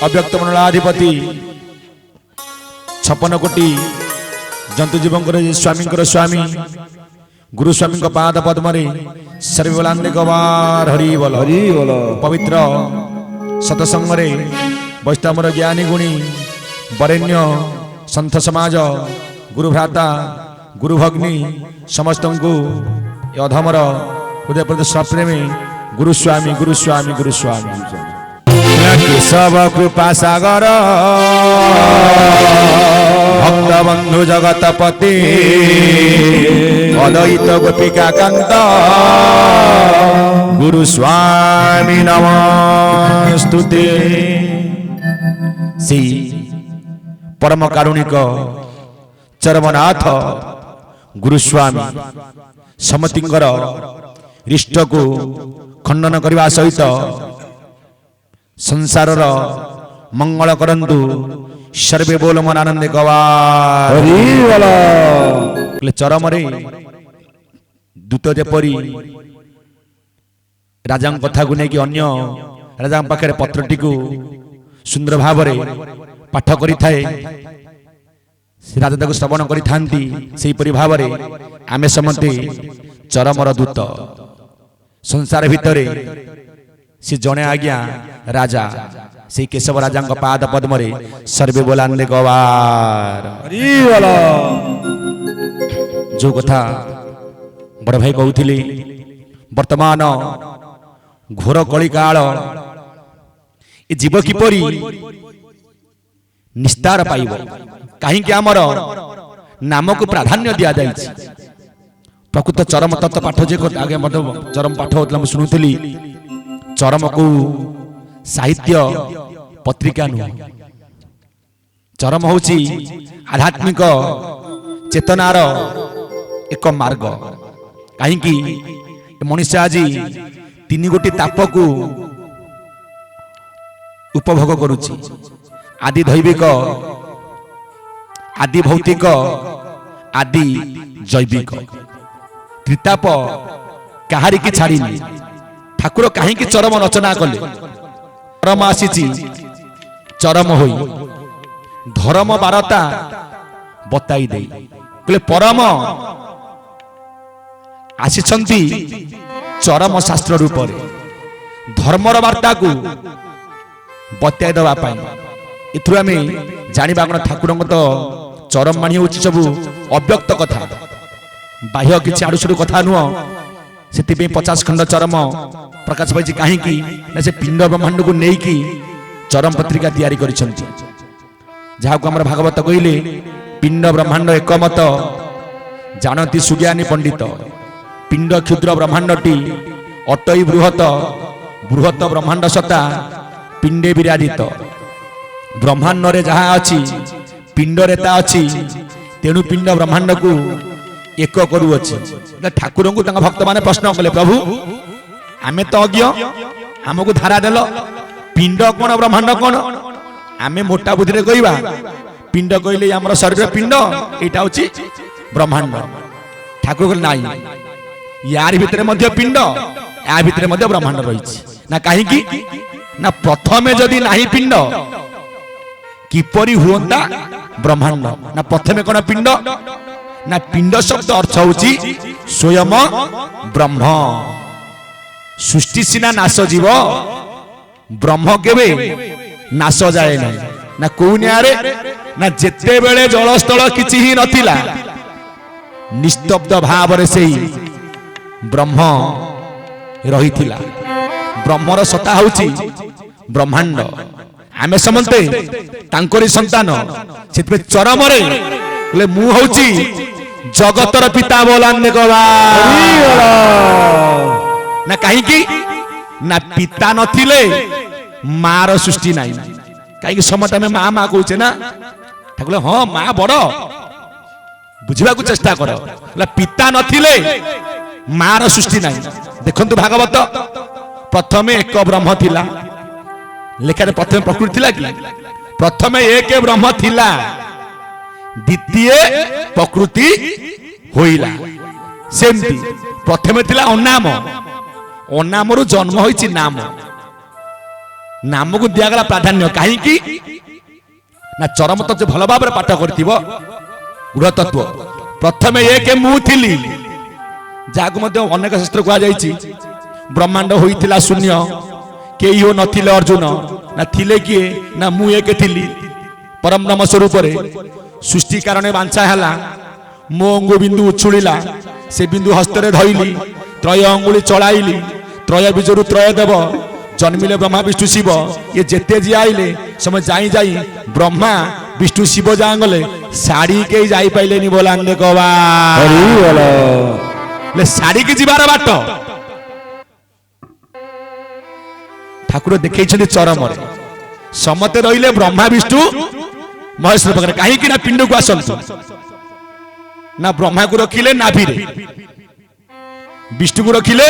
अव्यक्त मंडलाधिपति 56 कोटी जंतु जीवंकर स्वामी स्वामी गुरु स्वामी पाद पद्म सर्वलांदे गवार हरि बोल पवित्र सतसंग वैष्णवर ज्ञानी गुणी वरेण्य संत समाज गुरु भ्राता गुरु भग्नी समस्त को अधमर हृदय प्रति सप्रेमी गुरु स्वामी गुरु स्वामी गुरु स्वामी केशव कृपा सागर भक्त बंधु जगतपति अद्वैत गोपिका कांत गुरु स्वामी नमस्तुते। श्री परम कारुणिक चरमनाथ गुरु स्वामी समतिंगर रिष्ट को खंडन करने सहित संसार मंगल करंतु सर्वे बोल मन आनंद गवार चरम दूत जेपरी राजा कथा को लेकिन अन्य राजा पाखे पत्रटी को सुंदर भाव पाठ करि थाए राजा ताको श्रवण करि थांती सेही परि भाव आमे समते चरमर दूत संसार भितरे से जने आज्ञा राजा से केशव राजा पाद पद्म सर्वे बोलांदे गवार जो कथा बड़ भाई कहते वर्तमान घोर कली काल ए जीव किपरि निस्तार पाइब कहीं आमर नाम को प्राधान्य दि जाए प्रकृत चरम तत्व पाठ जे आगे चरम पाठ होता शुणुली चरम को साहित्य पत्रिका नुह चरम होची आध्यात्मिक चेतनार एक मार्ग कहीं मनुष्य आज 3 गोटी ताप को उपभोग करुची आदि दैविक आदि भौतिक आदि जैविक त्रिताप कहारी की छाड़ीनी ठाकुर कहीं चरम रचना कले चरम आसी चरम होई धर्म बारता बताई दे कहले परम आसी चरम शास्त्र रूप धर्मर वार्ता को बताई दवा एथुर आम जाना कौन ठाकुर तो चरम माणी हूँ सब अव्यक्त कथा बाह्य किसी आड़ू साड़ू कथा नुह से 50 खंड चरम प्रकाश पाई कहीं से पिंड ब्रह्मांड को लेकिन चरम पत्रिका तैयारी करिसेंती जहाँ को आमर भागवत कहले पिंड ब्रह्मांड एकमत जानती सुज्ञानी पंडित पिंड क्षुद्र ब्रह्मांडटी अटई बृहत बृहत ब्रह्मांड सत्ता पिंडे विराजित ब्रह्मांड रे जहाँ अच्छी पिंड रे ता अच्छी तेणु पिंड ब्रह्मांड को एक करुअछि ठाकुर को भक्त माने प्रश्न कले प्रभु आमे तो अज्ञ आमको धारा देल पिंड कौन ब्रह्मांड कौन आमे मोटा बुद्धि रे कहवा पिंड कहले आमर शरीर पिंड एटा होछि ब्रह्मांड ठाकुर कहले नाई यार भितरे मध्य पिंड या भितरे मध्य ब्रह्मांड रहिछि ना काहे ना प्रथमे जदि नाही पिंड किपरि हुअंता ब्रह्मांड ना प्रथमे कोन पिंड ना पिंड शब्द अर्थ होची स्वयं ब्रह्म सृष्टि सिना नाश जीव ब्रह्म केवे नाश जाए ना ना को न्यारे ना जेते बेले जलस्थल किछि ही नथिला निस्तब्ध भाव रे सेही ब्रह्म रहिथिला ब्रह्मर सत्ता होची ब्रह्मांड आमे समन्ते तांकरी संतान सेतबे चरम रे ले मु होची जगतर पिता बोलाने ना कहीं ना पिता नथिले मार सृष्टि नाई कहीं समत में माँ माँ कहचे ना ठाकुर हाँ माँ बड़ बुझा चेष्टा कर पिता नथिले मार सृष्टि नाई देखंतु भागवत प्रथमे एक ब्रह्म थिला लेखार प्रथमे प्रकृति थिला कि प्रथमे एक ब्रह्म थिला द्वितीय प्रकृति होइला सेमती प्रथमे थिला अनाम अनाम रु जन्म होइछि नाम ନାମକୁ ଦିଆଗଲା ପ୍ରାଧାନ୍ୟ କାହିଁକି ନା ଚରମ ତତ୍ତ୍ୱ ଭଲ ଭାବରେ ପାଠ କରିଥିବ ଗୃହ ତତ୍ତ୍ୱ ପ୍ରଥମେ ଏକ ମୁଁ ଥିଲି ଯାହାକୁ ମଧ୍ୟ ଅନେକ ଶାସ୍ତ୍ର କୁହାଯାଇଛି ବ୍ରହ୍ମାଣ୍ଡ ହୋଇଥିଲା ଶୂନ୍ୟ କେହି ହୋ ନଥିଲେ ଅର୍ଜୁନ ନା ଥିଲେ କିଏ ନା ମୁଁ ଏକ ଥିଲି ପରମ ବ୍ରହ୍ମ ସ୍ୱରୂପରେ ସୃଷ୍ଟି କାରଣେ ବାଞ୍ଛା ହେଲା ମୋ ଅଙ୍ଗୁ ବିନ୍ଦୁ ଉଛୁଳିଲା ସେ ବିନ୍ଦୁ ହସ୍ତରେ ଧଇଲି ତ୍ରୟ ଅଙ୍ଗୁଳି ଚଳାଇଲି ତ୍ରୟ ବୀଜରୁ ତ୍ରୟ ଦେବ ଜନ୍ମିଲେ ବ୍ରହ୍ମା ବିଷ୍ଣୁ ଶିବ ଇଏ ଯେତେ ଯିଏ ଆଇଲେ ସମୟ ଯାଇ ଯାଇ ବ୍ରହ୍ମା ବିଷ୍ଣୁ ଶିବ ଯାହା ଗଲେ ଶାଢ଼ୀ କେହି ଯାଇପାଇଲେନି ବୋଲାଙ୍ଗେ କବା ଶାଢ଼ୀକି ଯିବାର ବାଟ ଠାକୁର ଦେଖେଇଛନ୍ତି ଚରମରେ ସମସ୍ତେ ରହିଲେ ବ୍ରହ୍ମା ବିଷ୍ଣୁ ମହେଶ୍ୱର ପାଖରେ କାହିଁକି ନା ପିଣ୍ଡକୁ ଆସନ୍ତୁ ନା ବ୍ରହ୍ମାକୁ ରଖିଲେ ନାଭିରେ ବିଷ୍ଣୁକୁ ରଖିଲେ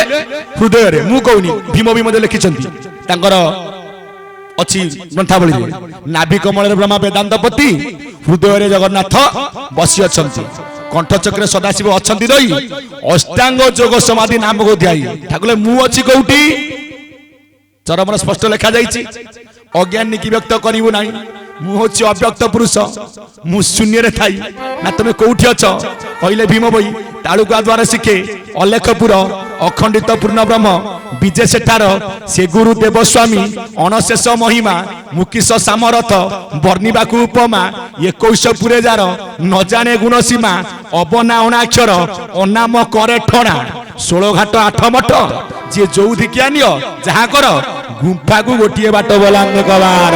ହୃଦୟରେ ମୁଁ କହୁନି ଭୀମ ମଧ୍ୟ ଲେଖିଛନ୍ତି ତାଙ୍କର ଅଛି ଗ୍ରନ୍ଥାବଳୀରେ ନାଭି କମଳରେ ବ୍ରହ୍ମା ବେଦାନ୍ତପତି ହୃଦୟରେ ଜଗନ୍ନାଥ ବସି ଅଛନ୍ତି କଣ୍ଠଚକ୍ରରେ ସଦାଶିବ ଅଛନ୍ତି ରହି ଅଷ୍ଟାଙ୍ଗ ଯୋଗ ସମାଧି ନାମକୁ ଧ୍ୟାଇ ଠାକୁର ମୁଁ ଅଛି କୋଉଠି ଚରମର ସ୍ପଷ୍ଟ ଲେଖା ଯାଇଛି ଅଜ୍ଞାନୀ କି ବ୍ୟକ୍ତ କରିବୁ ନାହିଁ ମୁଁ ହଉଛି ଅବ୍ୟକ୍ତ ପୁରୁଷ ମୁଁ ଶୂନ୍ୟରେ ଥାଇ ନା ତମେ କୋଉଠି ଅଛ କହିଲେ ଭୀମ ବହି ତାଳୁକା ଦ୍ୱାର ଶିଖେ ଅଲେଖପୁର ଅଖଣ୍ଡିତ ପୂର୍ଣ୍ଣ ବ୍ରହ୍ମ ବିଜେ ସେଠାର ସେ ଗୁରୁ ଦେବସ୍ୱାମୀ ଅଣଶେଷ ମହିମା ମୁକିଶ ସାମରଥ ବର୍ଣ୍ଣିବାକୁ ଉପମା 21 ପୁରେ ଯାର ନ ଜାଣେ ଗୁଣ ସୀମା ଅବନା ଅଣାକ୍ଷର ଅନାମ କରେ ଠଣା 16 ଘାଟ 8 ମଠ ଯିଏ ଯୋଉଧିକିଆ ନିଅ ଯାହା କର ଗୁମ୍ଫାକୁ ଗୋଟିଏ ବାଟ ବୋଲାଙ୍ଗ କବାର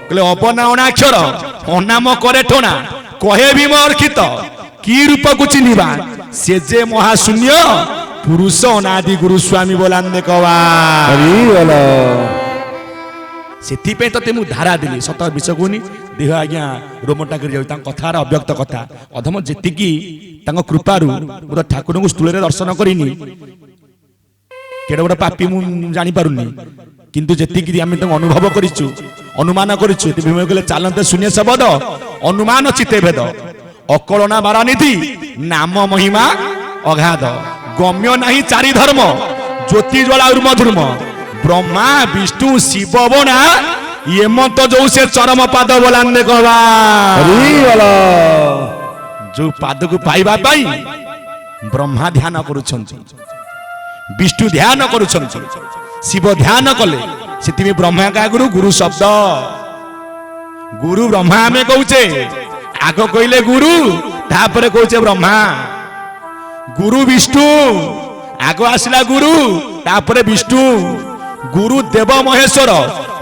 କହିଲେ ଅବନା ଅଣାକ୍ଷର ଅନାମ କରେ ଠଣା କହେ ଭୀମ ଅର୍ଖିତ କି ରୂପକୁ ଚିହ୍ନିବା ସେ ଯେ ମହାଶୂନ୍ୟ ପୁରୁଷ ଅନାଦି ଗୁରୁ ସ୍ୱାମୀ ବୋଲାନ୍ତେ କବାର ସେଥିପାଇଁ ତତେ ମୁଁ ଧାରା ଦେଲି ସତ ବିଷ କହୁନି ଦେହ ଆଜ୍ଞା ରୋମଟା କରି ଯାଉଛି ତାଙ୍କ କଥାର ଅବ୍ୟକ୍ତ କଥା ଅଧମ ଯେତିକି ତାଙ୍କ କୃପାରୁ ମୁଁ ତ ଠାକୁରଙ୍କୁ ସ୍ଥୂଳରେ ଦର୍ଶନ କରିନି କେଡେ ବଡ଼ ପାପୀ ମୁଁ ଜାଣିପାରୁନି କିନ୍ତୁ ଯେତିକି ଆମେ ତାଙ୍କୁ ଅନୁଭବ କରିଛୁ ଅନୁମାନ କରିଛୁ ଭୀମ କହିଲେ ଚାଲନ୍ତେ ଶୂନ୍ୟ ଶବଦ ଅନୁମାନ ଚିତେ ଭେଦ ଅକଳନା ବାରାନିଧି ନାମ ମହିମା ଅଗାଧ ଗମ୍ୟ ନାହିଁ ଚାରି ଧର୍ମ ଜ୍ୟୋତି ଜ୍ୱାଳା ଉର୍ମଧୂର୍ମ ବ୍ରହ୍ମା ବିଷ୍ଣୁ ଶିବ ବଣା ଏମନ୍ତ ଯୋଉ ସେ ଚରମ ପାଦ ବୋଲାନ୍ତେ କବା ଯୋଉ ପାଦକୁ ପାଇବା ପାଇଁ ବ୍ରହ୍ମା ଧ୍ୟାନ କରୁଛନ୍ତି ବିଷ୍ଣୁ ଧ୍ୟାନ କରୁଛନ୍ତି ଶିବ ଧ୍ୟାନ କଲେ ସେଥିପାଇଁ ବ୍ରହ୍ମା ଆଗରୁ ଗୁରୁ ଶବ୍ଦ ଗୁରୁ ବ୍ରହ୍ମା ଆମେ କହୁଛେ ଆଗ କହିଲେ ଗୁରୁ ତାପରେ କହୁଛେ ବ୍ରହ୍ମା ଗୁରୁ ବିଷ୍ଣୁ ଆଗ ଆସିଲା ଗୁରୁ ତାପରେ ବିଷ୍ଣୁ ଗୁରୁ ଦେବ ମହେଶ୍ୱର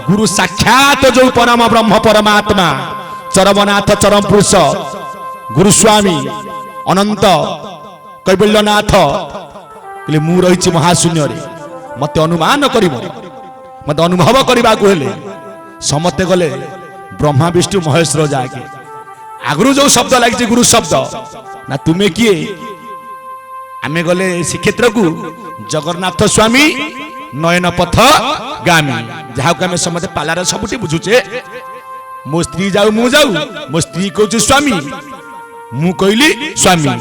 ଗୁରୁ ସାକ୍ଷାତ ଯୋଉ ପରମ ବ୍ରହ୍ମ ପରମାତ୍ମା ଚରମନାଥ ଚରମ ପୁରୁଷ ଗୁରୁ ସ୍ୱାମୀ ଅନନ୍ତ କୈବଲ୍ୟନାଥ କହିଲେ ମୁଁ ରହିଛି ମହାଶୂନ୍ୟରେ ମତେ ଅନୁମାନ କରିବ ମତେ ଅନୁଭବ କରିବାକୁ ହେଲେ ସମସ୍ତେ ଗଲେ ବ୍ରହ୍ମା ବିଷ୍ଣୁ ମହେଶ୍ୱର ଯାକେ ଆଗରୁ ଯୋଉ ଶବ୍ଦ ଲାଗିଛି ଗୁରୁ ଶବ୍ଦ ନା ତୁମେ କିଏ ଆମେ ଗଲେ ଶ୍ରୀକ୍ଷେତ୍ରକୁ ଜଗନ୍ନାଥ ସ୍ୱାମୀ ନୟନ ପଥ ଗାମୀ ଯାହାକୁ ଆମେ ସମସ୍ତେ ପାଲାରେ ସବୁଠି ବୁଝୁଛେ ମୋ ସ୍ତ୍ରୀ ଯାଉ ମୁଁ ଯାଉ ମୋ ସ୍ତ୍ରୀ କହୁଛି ସ୍ୱାମୀ ମୁଁ କହିଲି ସ୍ୱାମୀ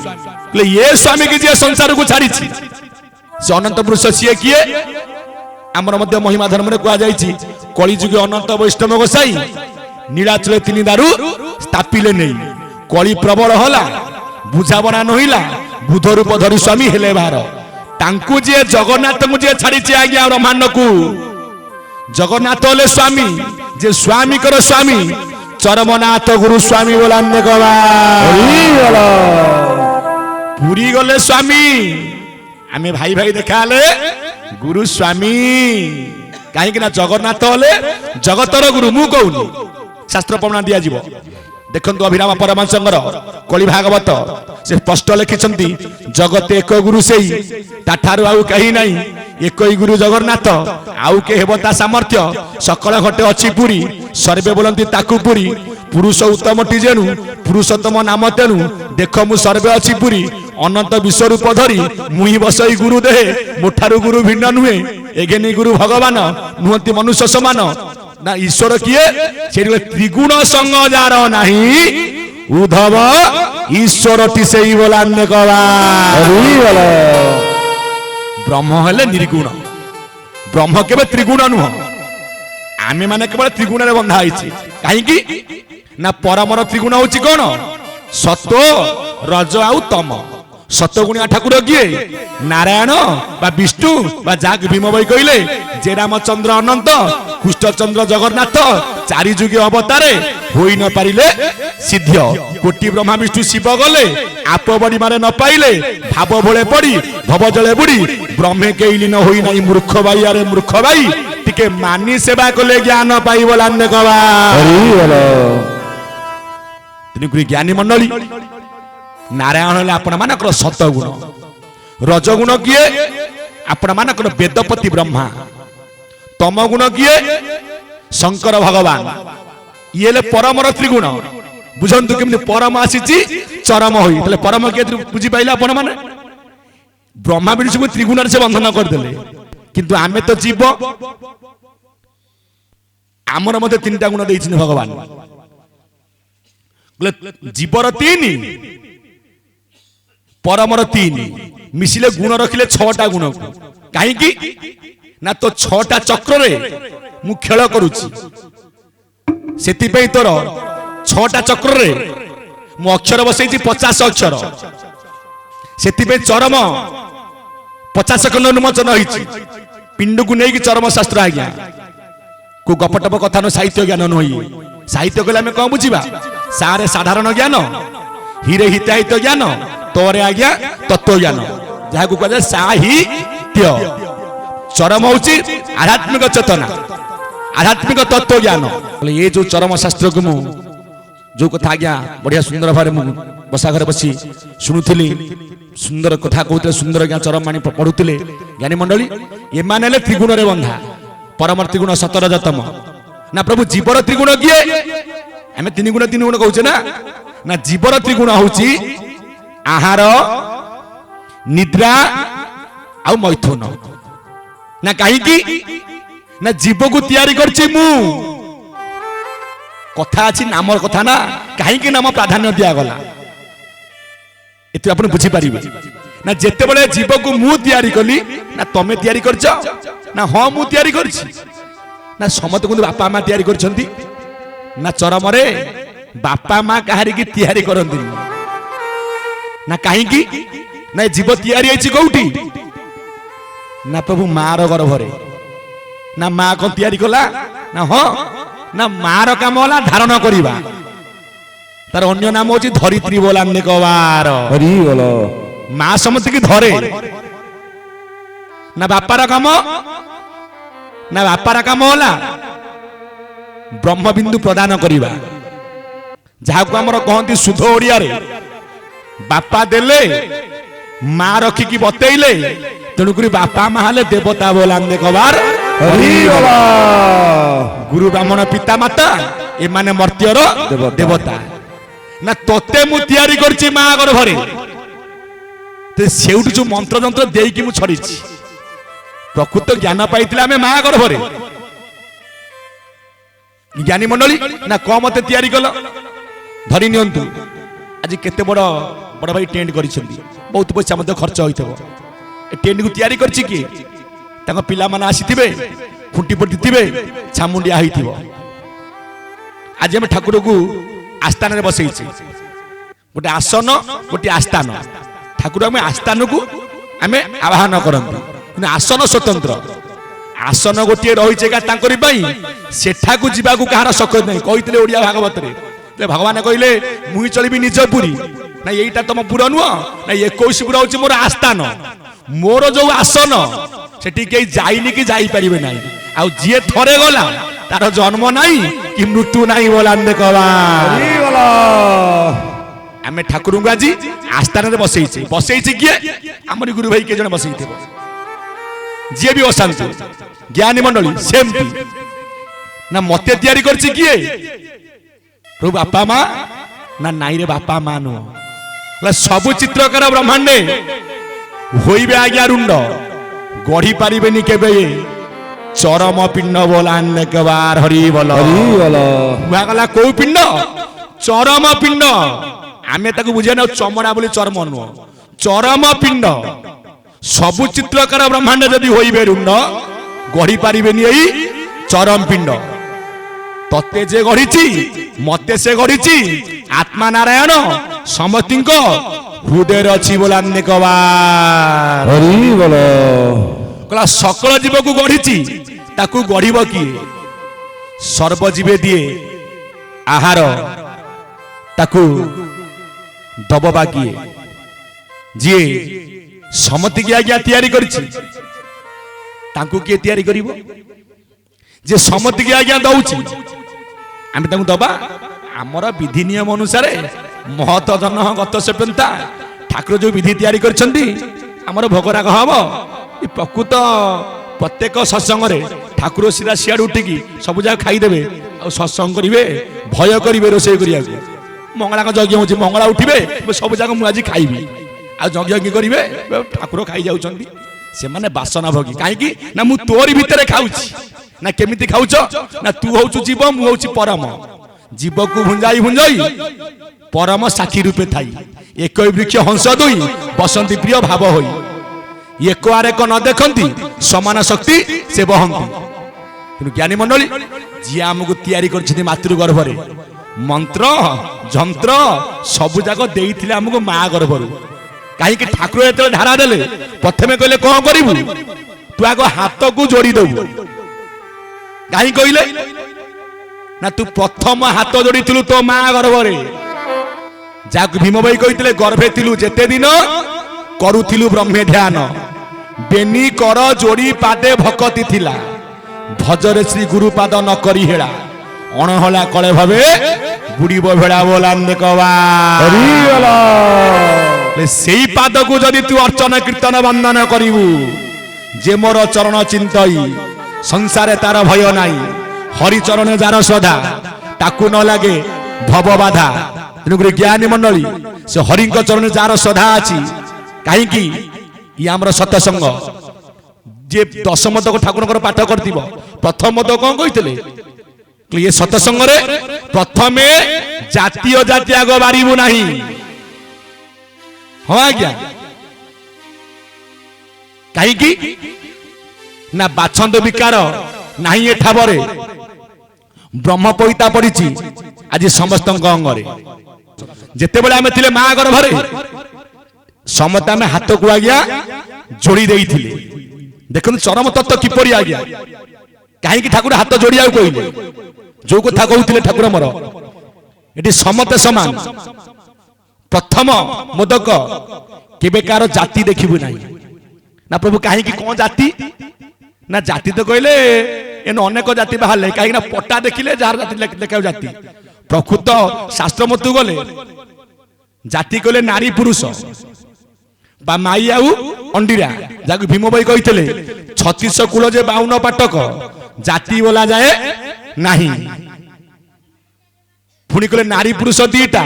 କହିଲେ ଏ ସ୍ୱାମୀ କି ଯିଏ ସଂସାରକୁ ଛାଡ଼ିଛି ସେ ଅନନ୍ତ ପୁରୁଷ ସିଏ କିଏ ଆମର ମଧ୍ୟ ମହିମା ଧର୍ମରେ କୁହାଯାଇଛି କଳିଯୁଗ ଅନନ୍ତ ବୈଷ୍ଣବ ଗୋସାଇ ନୀଳାଚଳେ 3 ଦାରୁ ସ୍ଥାପିଲେ ନେଇ କଳି ପ୍ରବଳ ହେଲା ବୁଝାବଣା ନହିଲା ବୁଧ ରୂପ ଧରି ସ୍ୱାମୀ ହେଲେ ବାହାର ତାଙ୍କୁ ଯିଏ ଜଗନ୍ନାଥଙ୍କୁ ଯିଏ ଛାଡ଼ିଛି ଆଜ୍ଞା ବ୍ରହ୍ମାଣ୍ଡକୁ ଜଗନ୍ନାଥ ହେଲେ ସ୍ୱାମୀ ଯେ ସ୍ୱାମୀଙ୍କର ସ୍ୱାମୀ ଚରମନାଥ ଗୁରୁ ସ୍ୱାମୀ ବୋଲାନ୍ତେ କବା ପୁରୀ ଗଲେ ସ୍ୱାମୀ ଆମେ ଭାଇ ଭାଇ ଦେଖା ହେଲେ ଗୁରୁ ସ୍ୱାମୀ କାହିଁକି ନା ଜଗନ୍ନାଥ ହେଲେ ଜଗତର ଗୁରୁ ମୁଁ କହୁନି ଶାସ୍ତ୍ର ପ୍ରମାଣ ଦିଆଯିବ ଦେଖନ୍ତୁ ଅଭିରାମ ପରମହଂସଙ୍କର କଳି ଭାଗବତ ସେ ସ୍ପଷ୍ଟ ଲେଖିଛନ୍ତି ଜଗତେ ଏକ ଗୁରୁ ସେଇ ତାଠାରୁ ଆଉ କେହି ନାହିଁ একই গুরু জগন্নাথ আউ কে হেব তা সামর্থ্য সকল ঘটে অছি পুরী সর্বে বলন্তি তাকু পুরী পুরুষ উত্তমটি যেনু পুরুষোত্তম নাম তেণু দেখ মু সর্বে অছি পুরী অনন্ত বিশ্বরূপ ধরি মুহি বসই গুরু দেহে মোঠারু গুরু ভিন্ন নুহে এগেনি গুরু ভগবান নুহতি মনুষ্য সমান না ঈশ্বর কিয়ে সেই ত্রিগুণ সঙ্গ যার নাহি উদ্ধব ঈশ্বরটি সেই বলান্নে কবা ব্রহ্ম হলে নির্গুণ ब्रह्म केवल त्रिगुण नुह आमे माने केवल त्रिगुण रे बंधा आइछि काहेकि ना परमर त्रिगुण होछि कोन सत्व रज आउ तम सतगुणिया ठाकुर किए नारायण बा विष्णु बा जाग भीम भाई कहले जे रामचंद्र अनंत कृष्णचंद्र जगन्नाथ चारि जुगे अवतारे होई न पारिले सिद्ध कोटि ब्रह्मा विष्णु शिव गले आप बड़ी मारे न पाइले भाव भोले पड़ी भव जले बुड़ी ब्रह्मे केइली न होई नाही मूर्ख भाई अरे मूर्ख भाई टिके मानी सेवा कले ज्ञान पाइबो लाने कबा तिनि ज्ञानी मंडली नारायण हेले आपण मानकर सतगुण रजगुण किए आपण मानकर वेदपति ब्रह्मा तम गुण किए शंकर भगवान ये परमर त्रिगुण बुझंतु केमि परम आसीची चरम होई तले परम के बुझी पाइला आपण माने ब्रह्मा विष्णु को त्रिगुण से बंधन कर देले किंतु आमे तो जीव आमर मते तीनटा गुण देइछिन भगवान जीवर तीन परमर तीन मिसिले गुण रखिले 6टा गुण कहीं ना तो 6टा चक्र रे मु खेल करूची सेति पे तोर 6टा चक्र रे मु अक्षर बसैची 50 अक्षर सेति पे चरम 50 खंड उन्मोचन होईची पिंड को नेकी चरम शास्त्र आज्ञा को गपटप कथा न साहित्य ज्ञान नहोई साहित्य कहले हमें कौन बुझीबा सारे साधारण ज्ञान हिरे हिताहित ज्ञान तोरे आज्ञा तत्व ज्ञान जहा को कहले साहित्य चरम होची आध्यात्मिक चेतना आध्यात्मिक तत्व ज्ञान ये जो चरम शास्त्र को मु जो कथा आज्ञा बढ़िया सुंदर भारे मु बसा घर बसी सुनुथिली सुंदर कथा कहते सुंदर ज्ञान चरम मानी पढ़ुथिले ज्ञानी मंडली ए माने त्रिगुण रे बंधा परम त्रिगुण सतरजतम ना प्रभु जीवर त्रिगुण किए आमे तीन गुण कहूचे ना जीवर त्रिगुण होची आहार निद्रा आ मैथुन ना कहीं ना जीव को तैयारी करछि मु कथा अछि नामर कथा ना कहीं नाम प्राधान्य दिया गला एते आपण बुझी पारिबे ना जेते बळे जीव को मु तैयारी कली ना तमे तैयारी करछ ना हां मु तैयारी करछि ना समत को बापा मां तैयारी करछंती ना चरम रे बापा मां कहारी की तैयारी करंती ना कहीं ना जीव तैयारी आइछि कोउठी ना प्रभु मार गर्भरे ना माँ को तैयारी कला ना हो ना मार काम होला धारण करिबा तार अन्य नाम होची धरित्री बोलाने कवार हरि बोलो माँ समझ की धरे ना बापार काम होला ब्रह्मबिंदु प्रदान करिबा जहा को हमर कहंती सुध ओडिया रे बापा देले माँ रखी की बतेइले तेणुकरी बापा माँ हेले देवता बोलाने कवार गुरु ब्राह्मण पिता माता ए माने मर्त्यर देवता ना तोते मु तैयारी करछि माँ गर्भरे ते सेउठ जो मंत्र जंत्र देई मु छड़ीछि प्रकृत ज्ञान पाइथिला हमें माँ गर्भरे ज्ञानी मंडली ना क मते तैयारी कल धरि नियंतु आज केते बड़ बड़ भाई टेंट करिसेंती बहुत पैसा मते खर्च होइथबो टेंट को तैयारी करछि कि ताको पिला माने आसीथिबे खुंटी पटिथिबे छामुंडिया होइथिबो आज हम ठाकुर को आस्थान रे बसैछि गोटे आसन गोटे आस्थान ठाकुर हमें आस्थान को हमें आवाहन करंती कि आसन स्वतंत्र आसन गोटे रही का तांकरी पई सेठा को जीवा को कहार शक नहीं कहितले ओडिया भागवत रे भगवान कहले मुई चलिबी निज पुरी ना एटा तम पुर नुह ना 21 पुर होची मोर आस्थान मोर जो आसन सेठी के जाइनी कि जाई परिबे नाही आ जे थरे गला तार जन्म नाही कि मृत्यु नाही बोलाने कवा आमे ठाकुर गाजी आस्थान रे बसैछि किए हमरी गुरु भाई के जण बसैथिबो जे भी अशांति ज्ञानी मंडली सेमती ना मते तैयारी करछि किए प्रभु बापा मां ना नाई रे बापा मां नो सब चित्रकार ब्रह्मांडे होइबे आज्ञा रुंड गढ़ी पारिबेनी केबे चरम पिंड बोलाने के बार हरि बोल गला को पिंड चरम पिंड आमे ताकू बुझे ना चमड़ा बोली चर्म नुह चरम पिंड सबु चित्रकार ब्रह्मांड जदि होइबे रुंड गढ़ी पारिबेनी एई चरम पिंड तते जे गढ़ी मते से गढ़ी आत्मा नारायण समति हृदय अच्छी बोलाने कला सकल जीव को गढ़ी ताकू गढ़ किए सर्वजीवे दिए आहार ताकू दबा किए जी समति की आज्ञा तैयारी करिछि ताकू किए तैयारी करिवो जे समति की आज्ञा दउछि आमे ताकू दबा आमर विधि नियम अनुसार महत जन गत सेपंता ठाकुर जो विधि तैयारी करछंती आमर भोगराग हबो ई प्रकृत प्रत्येक सत्संग रे ठाकुर सीधा सियाड़ उठिकी सब जगह खाईदेवे आ सत्संग करेंगे भय करेंगे रोषे करिया मंगला यज्ञ हो मंगला उठे सब जगह मुझे खाइबी आ यज्ञ करेंगे ठाकुर खाई जाउछंती से माने बासना भोगी कहीं ना मु तोरी भितर खाऊची ना केमिति खाऊछ ना तू होउछु जीव मु होउछि परम जीव को भुंजाई भुंजाई परम साक्षी रूपे थाई एक वृक्ष हंस दुई बसंती प्रिय भाव होई एक आर एक न देखती समान शक्ति से बहंती तेणु ज्ञानी मंडली जी आमको तैयारी कर मातृगर्भ मंत्र जंत्र सबु जाक देइथिले आमको माँ गर्भर कहीं ठाकुर जो धारा देले प्रथमे कहले कौन करू तू आग हाथ को जोड़ी दबु कहीं कहले ना तू प्रथम हाथ जोड़ी तो माँ गर्भरे जाक भीम भाई कहते गर्भे थिलु जेते दिन करुथिलु ब्रह्मे ध्यान बेनी कर जोड़ी पादे भकती थिला भजरे श्री गुरुपाद न करी हेड़ा अणहला कले भावे बुड़ीब भेड़ा बोलांदे कवा सेई पाद को जदि तू अर्चन कीर्तन वंदन करिवु जे मोर चरण चिंतई संसारे तार भय नाई हरि चरण जार श्रद्धा ताकू न लागे भव बाधा तेणुक ज्ञानी मंडली से हरि चरण जार श्रद्धा अच्छी कहीं ये आमर सत्संग जे दशमत को ठाकुर पाठ कर प्रथम मत कौन कहते ये सत्संग प्रथमे जातीय जाति आग बारू ना हाँ आज्ञा कहीं ना बाछंद विकार नहीं ए ठावरे ब्रह्म पईता पड़ी आज समस्त अंगरे जिते बड़े आम थे माँ गर्भरे समस्त आम हाथ को आज्ञा जोड़ी देइथिले देखो चरम तत्व किपरि आज्ञा कहीं ठाकुर हाथ जोड़िया कहले जो कथा कहते ठाकुर मोर ये समते समान प्रथम मोदक केबे कार जाति देखिबु नहीं ना प्रभु कहीं कौन जाति ना जाति तो कहले एन अनेक जाति बाहर कहीं पटा देखिले जार जाति देखा जाति प्रकृत शास्त्र मत गले जाति कहले नारी पुरुष बा माई आउ अंडीरा जाक भीम भाई कहते 36 कूल जे 52 पाटक जाति बोला जाए नहीं पुणी कहले नारी पुरुष दीटा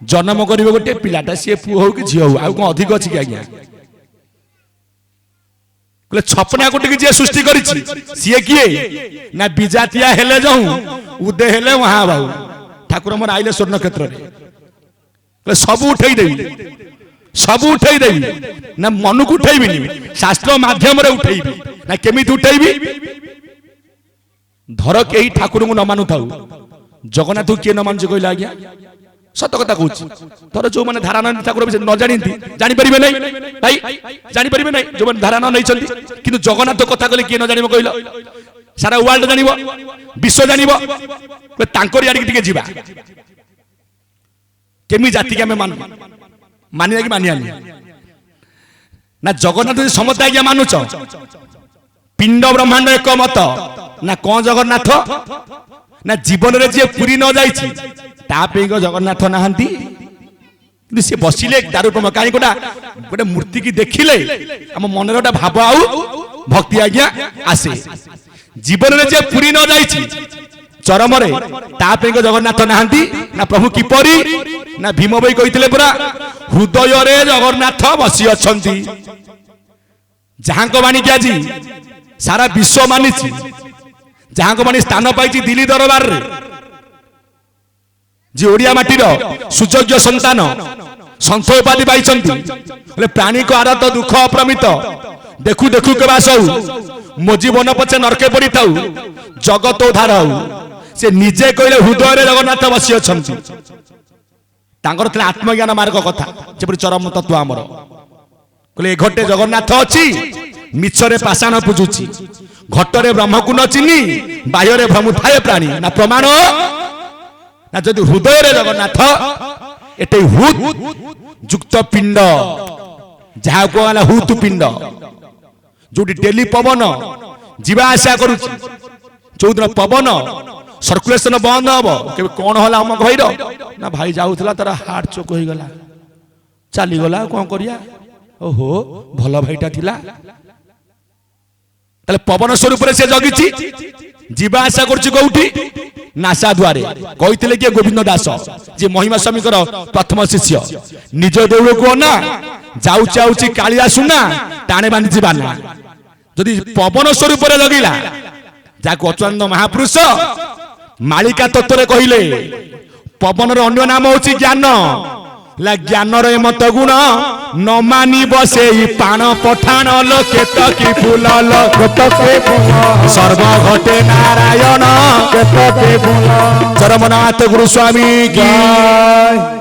जन्म करिवे गोटे पिलाटा सी पुओ हो कि झियो हो आ कोन अधिक अछि कि आज्ञा कहले छपना कोटी जे सृष्टि करिछि सी किए ना विजातिया हेले जाऊं उदे हेले वहां बाऊ ठाकुर मोर आइले स्वर्ण क्षेत्र रे कहले सब उठै देबी सब उठै देबी ना मन को उठैबिनी शास्त्र माध्यम रे उठैबी ना केमिति उठैबी धर के ठाकुर को न मानु थाउ जगन्नाथ किए न मानु कहले आज्ञा सत कथा कहूँ थोड़ा जो मैंने धारणा ठाकुर न जानी जापर ना भाई जापर ना जो मैंने धारणा नहीं कि जगन्नाथ कथा कहले किए न जान कहल सारा वर्ल्ड जान विश्व जान आड़े जा केमी जाति के मान मानिया कि मानियानी ना जगन्नाथ समस्त आज्ञा मानुच पिंड ब्रह्मांड एक मत ना कौन जगन्नाथ ना जीवन रे जे पुरी न जाइछि तापे जगन्नाथ नहांती सी बसिले दारूपम कहीं गोटे मूर्ति की देखिले आम मन भाव आउ भक्ति आज्ञा आसे जीवन में जे पुरी न जाइछि चरम रे तापे जगन्नाथ नहांती ना प्रभु किपरि ना भीम भाई कहते पूरा हृदय रे जगन्नाथ बसी अछंती जहां को बाणी के आज सारा विश्व मानी जहां को बाणी स्थान पाई दिल्ली दरबार रे जी ओडिया माटीर सुयोग्य संतान संत उपाधि पाई प्राणी को आरत दुख अप्रमित देखु देखु के बास मो जीवन पछे नरके पड़ी थाउ जगत उद्धार हो से निजे कहले हृदय रे जगन्नाथ बसी अछंती तांगर तले आत्मज्ञान मार्ग कथा जेपरि चरम तत्व हमर कहले घटे जगन्नाथ अछि मिछरे पाषाण पूजुछि घटरे ब्रह्मकु न चिनी बाह्ୟରେ भ्रमु थाए प्राणी ना प्रमाण ना जदि हृदय रे जगन्नाथ एटे हुत युक्त पिंड जहा को वाला हुत पिंड जोटी डेली पवन जीवा आशा करूछि चौदिन पवन सर्कुलेशन बंद हबो के कोन होला हम कहइरो ना भाई जाउथला तारा हार्ट चोक होई गला चली गला कोन करिया ओहो भलो भाईटा थिला तले पवन स्वरूप रे से जगिछि जीवा आशा करछि कोउठी नासा द्वारे कहितले के गोविंद दास जे महिमा स्वामी कर प्रथम शिष्य निज देउळ को ना जाउ चाउची कालिया सुना टाणे बांधी जिबाना जदि पवन स्वरूप रे जगिला जाको अच्युतानंद महापुरुष मालिका तत्व रे कहिले पवन रो अन्य नाम होछि ज्ञान ला ज्ञान रे मत गुण न मानी बसे पाण पठाण लोके तकी फूल लोके सर्व घटे नारायण के फूल चरमनाथ गुरु स्वामी की